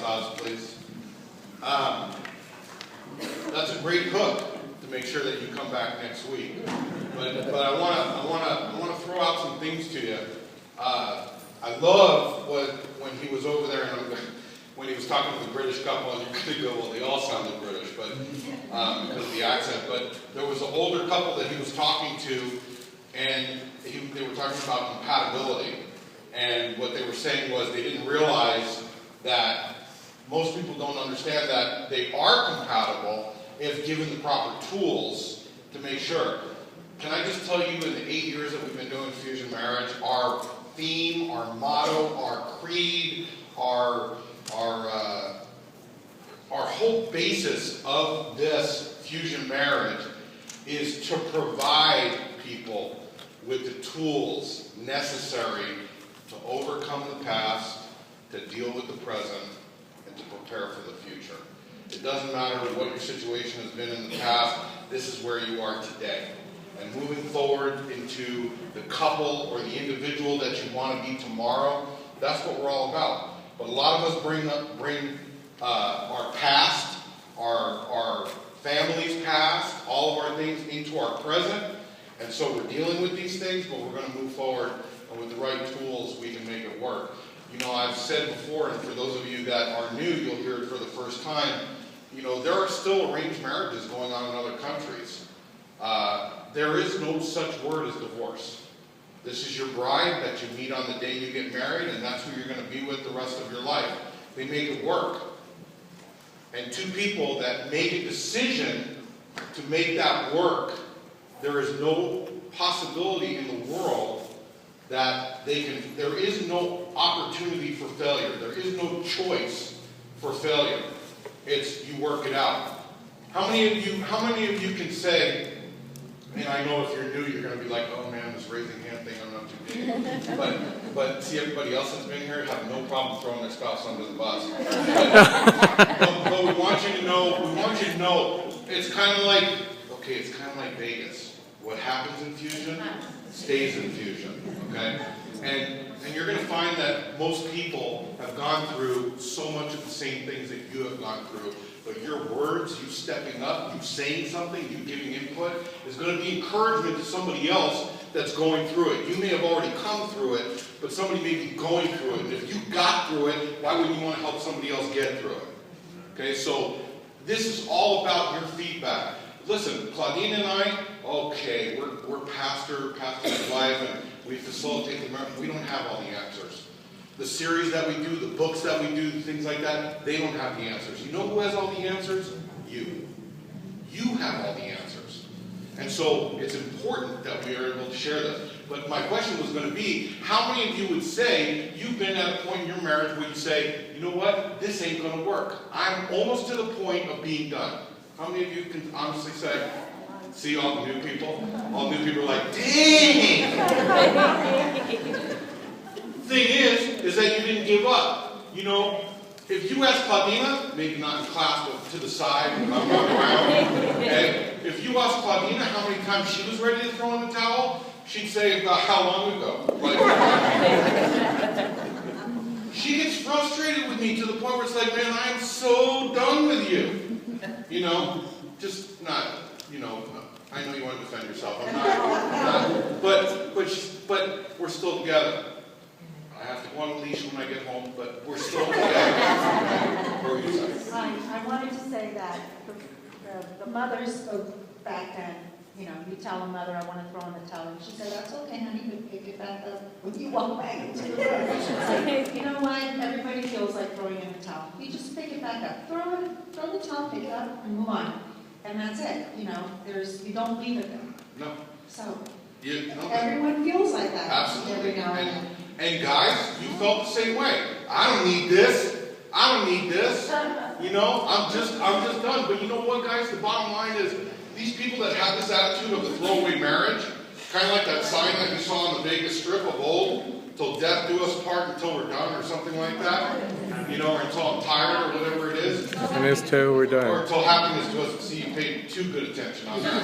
applause, please. That's a great hook to make sure that you come back next week. But I want to throw out some things to you. I love when he was over there and when he was talking to the British couple, and you're going to go, well, they all sounded British, but because of the accent. But there was an older couple that he was talking to, and they were talking about compatibility. And what they were saying was they didn't realize that most people don't understand that they are compatible if given the proper tools to make sure. Can I just tell you, in the 8 years that we've been doing Fusion Marriage, our theme, our motto, our creed, our whole basis of this Fusion Marriage is to provide people with the tools necessary to overcome the past, to deal with the present, and to prepare for the future. It doesn't matter what your situation has been in the past, this is where you are today. And moving forward into the couple or the individual that you want to be tomorrow, that's what we're all about. But a lot of us bring our past, our family's past, all of our things into our present. And so we're dealing with these things, but we're going to move forward, and with the right tools, we can make it work. You know, I've said before, and for those of you that are new, you'll hear it for the first time, you know, there are still arranged marriages going on in other countries. There is no such word as divorce. This is your bride that you meet on the day you get married, and that's who you're going to be with the rest of your life. They make it work. And two people that make a decision to make that work, there is no possibility in the world that there is no opportunity for failure. There is no choice for failure. It's you work it out. How many of you can say, and I know if you're new, you're going to be like, oh man, this raising hand thing, I'm not too big. But see, everybody else that's been here have no problem throwing their spouse under the bus. But we want you to know, it's kind of like, okay, it's kind of like Vegas. What happens in Fusion stays in Fusion, okay? And you're going to find that most people have gone through so much of the same things that you have gone through. But your words, you stepping up, you saying something, you giving input, is going to be encouragement to somebody else that's going through it. You may have already come through it, but somebody may be going through it. And if you got through it, why wouldn't you want to help somebody else get through it? Okay, so this is all about your feedback. Listen, Claudine and I, okay, we're pastor's wife, and we facilitate the marriage. We don't have all the answers. The series that we do, the books that we do, things like that, they don't have the answers. You know who has all the answers? You. You have all the answers. And so it's important that we are able to share this. But my question was going to be, how many of you would say you've been at a point in your marriage where you say, you know what, this ain't going to work. I'm almost to the point of being done. How many of you can honestly say, see all the new people? All the new people are like, dang! Thing is that you didn't give up. You know, if you ask Claudina, maybe not in class, but to the side, I'm walking around, okay? If you ask Claudina how many times she was ready to throw in the towel, she'd say about how long ago. Like, she gets frustrated with me to the point where it's like, man, I am so done with you. You know, just not, you know, I know you want to defend yourself. I'm not but we're still together. I have to go on a leash when I get home, but we're still together. I wanted to say that the mothers back then, you know, you tell a mother, I want to throw in the towel, and she said, that's okay, honey, you pick it back up when you walk back into the room. Like, you know what? Everybody feels like throwing in the towel. You just pick it back up. Throw the towel, pick it up, and move on. And that's it. You know, you don't leave it there. No. So everyone feels like that. Absolutely. Every now and then. And guys, you felt the same way. I don't need this. I don't need this. You know, I'm just done. But you know what, guys? The bottom line is these people that have this attitude of the throwaway marriage, kind of like that sign that you saw on the Vegas Strip of old, till death do us part until we're done, or something like that. You know, or until I'm tired, or whatever it is. And it's till we're done. Or until happiness to us. See, you paid too good attention on that.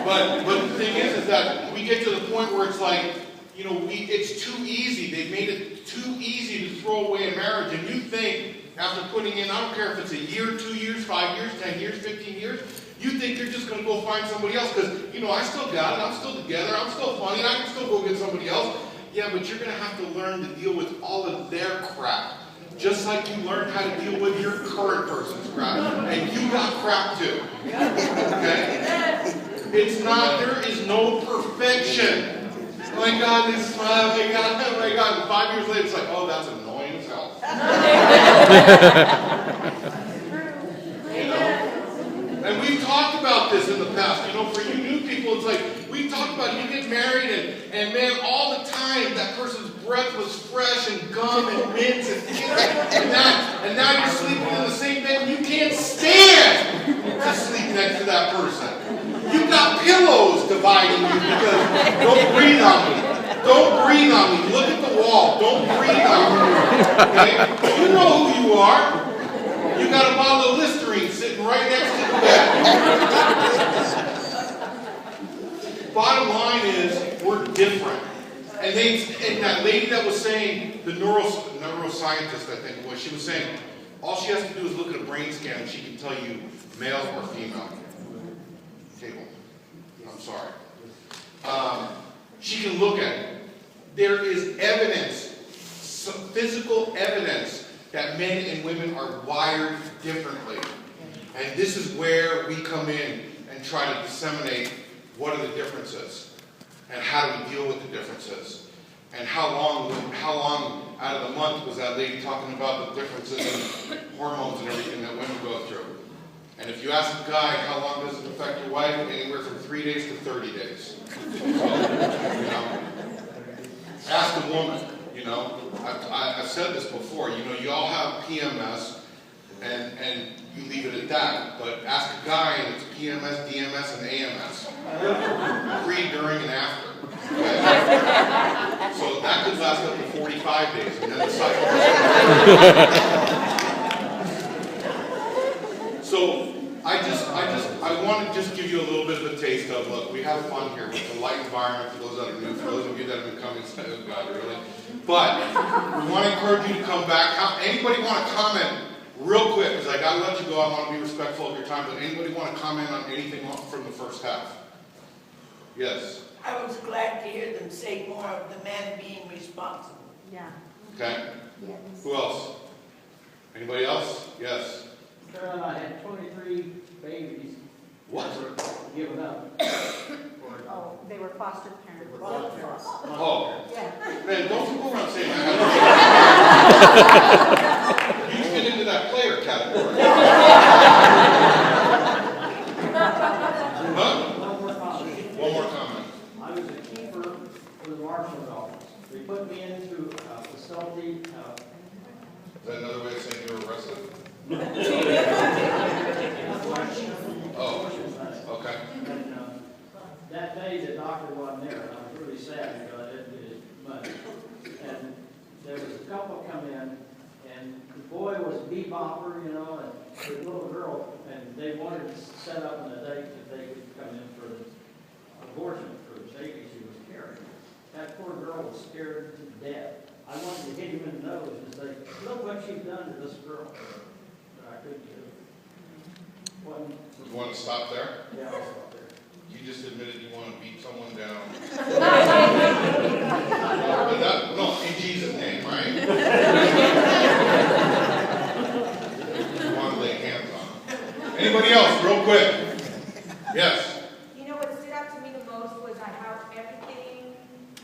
Okay? But the thing is that we get to the point where it's like, you know, it's too easy. They've made it too easy to throw away a marriage. And you think, after putting in, I don't care if it's a year, 2 years, 5 years, 10 years, 15 years, you think you're just going to go find somebody else because, I still got it, I'm still together, I'm still funny, I can still go get somebody else. Yeah, but you're going to have to learn to deal with all of their crap. Just like you learned how to deal with your current person's crap. And you got crap too. Okay? There is no perfection. Oh my God, this, oh my God. And 5 years later, it's like, oh, that's annoying as hell. And we've talked about this in the past. For you new people, it's like, we talked about you get married and man, all the time that person's breath was fresh and gum and mints and now you're sleeping in the same bed and you can't stand to sleep next to that person. You got pillows dividing you because don't breathe on me. Don't breathe on me. Look at the wall. Don't breathe on me. Okay? You know who you are. You got a bottle of Listerine sitting right next to the bed. Bottom line is, we're different. And that lady that was saying, the neuroscientist, I think it was, she was saying, all she has to do is look at a brain scan and she can tell you male or female. Cable. I'm sorry. She can look at it. There is evidence, some physical evidence, that men and women are wired differently. And this is where we come in and try to disseminate what are the differences and how do we deal with the differences. And how long out of the month was that lady talking about the differences in hormones and everything that women go through. And if you ask a guy, how long does it affect your wife? Anywhere from 3 days to 30 days. So, ask a woman, I've said this before, you all have PMS, and you leave it at that. But ask a guy, and it's PMS, DMS, and AMS. Pre, during, and after. Okay? So that could last up to 45 days, and then the cycle. So I want to just give you a little bit of a taste of, look, we have fun here with the light environment for those that are new, for those of you that have been coming, oh God, really. But we want to encourage you to come back. Anybody want to comment real quick, because I got to let you go, I want to be respectful of your time, but anybody want to comment on anything from the first half? Yes? I was glad to hear them say more of the man being responsible. Yeah. Okay. Yes. Who else? Anybody else? Yes. Carol and I had 23 babies. What? Given up. Oh, they were foster parents. Oh. Yeah. Man, don't you go around saying that. You fit into that player category. Huh? One more comment. I was a keeper for the marshal's office. They put me into a facility. Is that another way of saying you were arrested? Oh, okay. And that day the doctor wasn't there, and I was really sad because I didn't get his money. And there was a couple come in, and the boy was a bebopper, and the little girl, and they wanted to set up on a date that they could come in for the abortion for the baby she was carrying. That poor girl was scared to death. I wanted to hit him in the nose and say, look what she's done to this girl. But I couldn't do it. You want to stop there? Yeah, I'll stop there. You just admitted you want to beat someone down. No, in Jesus' name, right? You want to lay hands on them. Anybody else, real quick? Yes. What stood out to me the most was how everything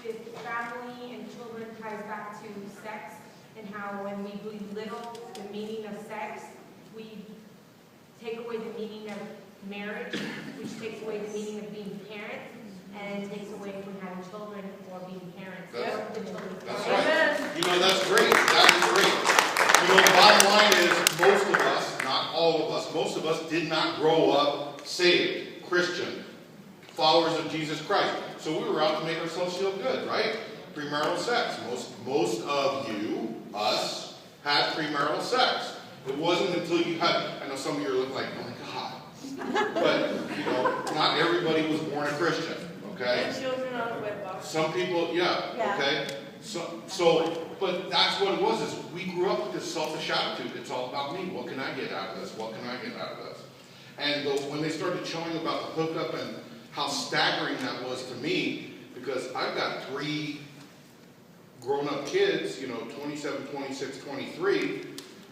with family and children ties back to sex, and how when we belittle the meaning of sex, we take away the meaning of marriage, which takes away the meaning of being parents, and takes away from having children or being parents. That's The children. right. That's great. That is great. The bottom line is most of us, not all of us, most of us did not grow up saved, Christian, followers of Jesus Christ. So we were out to make ourselves feel good, right? Premarital sex. Most of you, us, had premarital sex. It wasn't until you had, I know some of you are looking like, oh my God. But, not everybody was born a Christian, okay? And children on the web box. Some people, yeah, Yeah. okay? But that's what it was, is we grew up with this selfish attitude. It's all about me. What can I get out of this? What can I get out of this? And when they started showing about the hookup and how staggering that was to me, because I've got 3 grown-up kids, 27, 26, 23,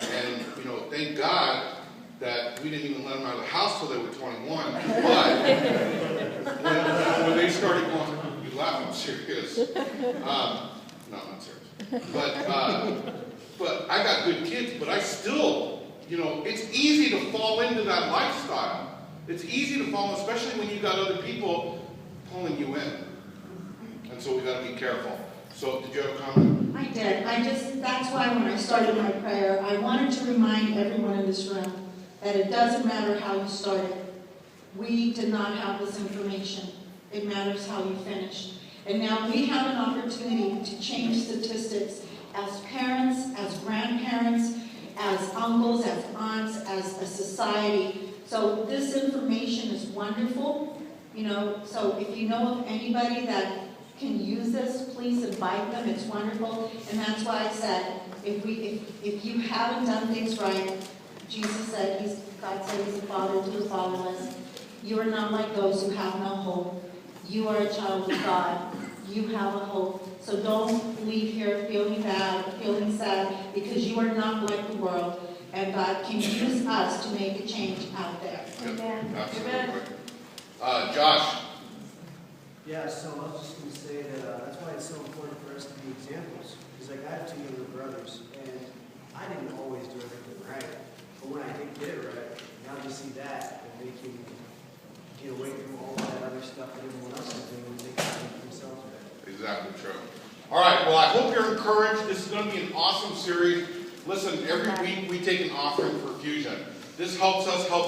and, thank God that we didn't even let them out of the house till they were 21, but when they started going, you laugh, I'm serious. No, I'm not serious. But I got good kids, but I still, it's easy to fall into that lifestyle. It's easy to fall, especially when you got other people pulling you in. And so we got to be careful. So, did you have a comment? I did. That's why when I started my prayer, I wanted to remind everyone in this room that it doesn't matter how you started. We did not have this information. It matters how you finished. And now we have an opportunity to change statistics as parents, as grandparents, as uncles, as aunts, as a society. So this information is wonderful. So if you know of anybody that can use this, please invite them. It's wonderful. And that's why I said, if you haven't done things right, Jesus said, God said he's a father to the fatherless. You are not like those who have no hope. You are a child of God. You have a hope. So don't leave here feeling bad, feeling sad, because you are not like the world. And God can use us to make a change out there. Amen. Absolutely. Josh. Yeah, so I was just going to say that that's why it's so important for us to be examples. Because I have 2 younger brothers, and I didn't always do everything right. But when I did get it right, now they see that, and they can get away from all that other stuff that everyone else is doing, and they can make themselves better. Exactly true. All right, well, I hope you're encouraged. This is going to be an awesome series. Listen, every week we take an offering for Fusion. This helps us help